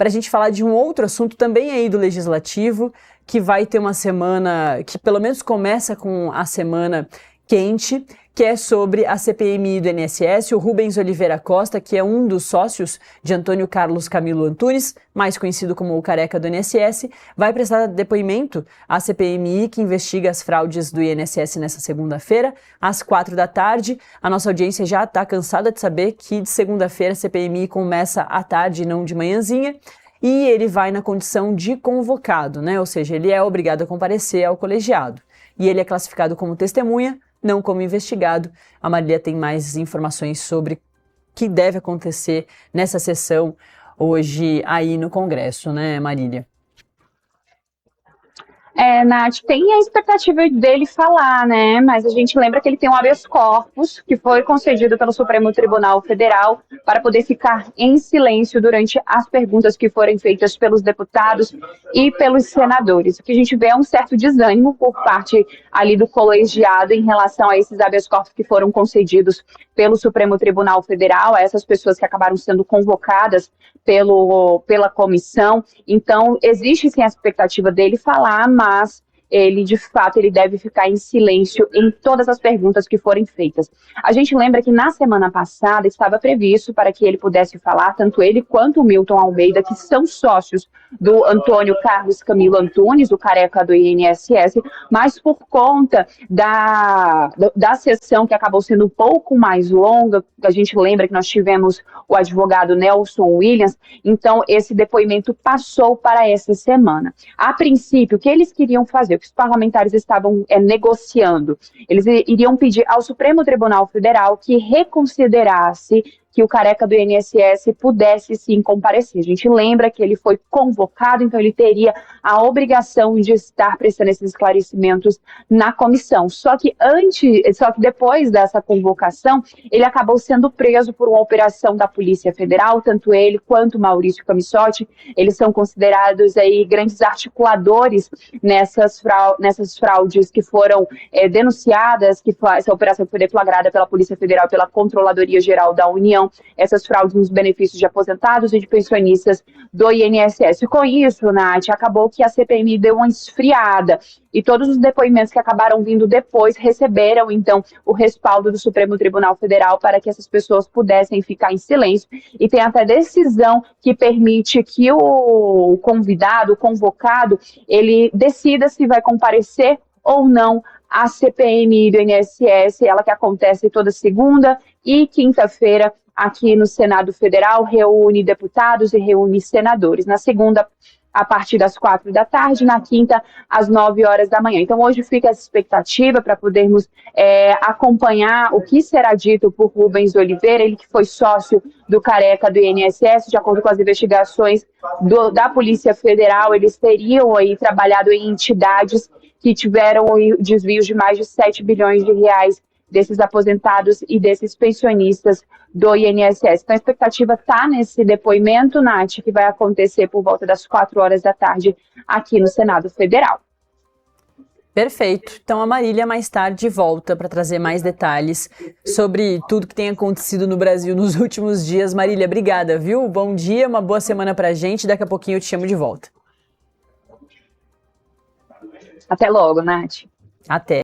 para a gente falar de um outro assunto também aí do Legislativo, que vai ter uma semana, que pelo menos começa com a semana quente, que é sobre a CPMI do INSS. O Rubens Oliveira Costa, que é um dos sócios de Antônio Carlos Camilo Antunes, mais conhecido como o Careca do INSS, vai prestar depoimento à CPMI, que investiga as fraudes do INSS nessa segunda-feira, às 16h. A nossa audiência já está cansada de saber que de segunda-feira a CPMI começa à tarde e não de manhãzinha, e ele vai na condição de convocado, né? Ou seja, ele é obrigado a comparecer ao colegiado. E ele é classificado como testemunha, não como investigado. A Marília tem mais informações sobre o que deve acontecer nessa sessão hoje aí no Congresso, né, Marília? Nath, tem a expectativa dele falar, né? Mas a gente lembra que ele tem um habeas corpus que foi concedido pelo Supremo Tribunal Federal para poder ficar em silêncio durante as perguntas que forem feitas pelos deputados e pelos senadores. O que a gente vê é um certo desânimo por parte ali do colegiado em relação a esses habeas corpus que foram concedidos pelo Supremo Tribunal Federal, a essas pessoas que acabaram sendo convocadas pela comissão. Então, existe sim a expectativa dele falar, mas ele, de fato, ele deve ficar em silêncio em todas as perguntas que forem feitas. A gente lembra que na semana passada estava previsto para que ele pudesse falar, tanto ele quanto o Milton Almeida, que são sócios do Antônio Carlos Camilo Antunes, o Careca do INSS, mas por conta da sessão que acabou sendo um pouco mais longa, a gente lembra que nós tivemos o advogado Nelson Williams, então esse depoimento passou para essa semana. A princípio, o que eles queriam fazer, o que os parlamentares estavam negociando, eles iriam pedir ao Supremo Tribunal Federal que reconsiderasse que o Careca do INSS pudesse sim comparecer. A gente lembra que ele foi convocado, então ele teria a obrigação de estar prestando esses esclarecimentos na comissão. Só que depois dessa convocação, ele acabou sendo preso por uma operação da Polícia Federal, tanto ele quanto Maurício Camisciotti. Eles são considerados aí grandes articuladores nessas fraudes que foram denunciadas, essa operação foi deflagrada pela Polícia Federal, pela Controladoria Geral da União, essas fraudes nos benefícios de aposentados e de pensionistas do INSS. E com isso, Nath, acabou que a CPMI deu uma esfriada e todos os depoimentos que acabaram vindo depois receberam, então, o respaldo do Supremo Tribunal Federal para que essas pessoas pudessem ficar em silêncio, e tem até decisão que permite que o convidado, o convocado, ele decida se vai comparecer ou não à CPMI do INSS, ela que acontece toda segunda e quinta-feira aqui no Senado Federal, reúne deputados e reúne senadores. Na segunda, a partir das 16h, na quinta, às 9h da manhã. Então, hoje fica essa expectativa para podermos acompanhar o que será dito por Rubens Oliveira, ele que foi sócio do Careca do INSS, de acordo com as investigações da Polícia Federal, eles teriam aí trabalhado em entidades que tiveram desvios de mais de 7 bilhões de reais desses aposentados e desses pensionistas do INSS. Então, a expectativa está nesse depoimento, Nath, que vai acontecer por volta das 16h aqui no Senado Federal. Perfeito. Então, a Marília mais tarde volta para trazer mais detalhes sobre tudo que tem acontecido no Brasil nos últimos dias. Marília, obrigada, viu? Bom dia, uma boa semana para a gente. Daqui a pouquinho eu te chamo de volta. Até logo, Nath. Até.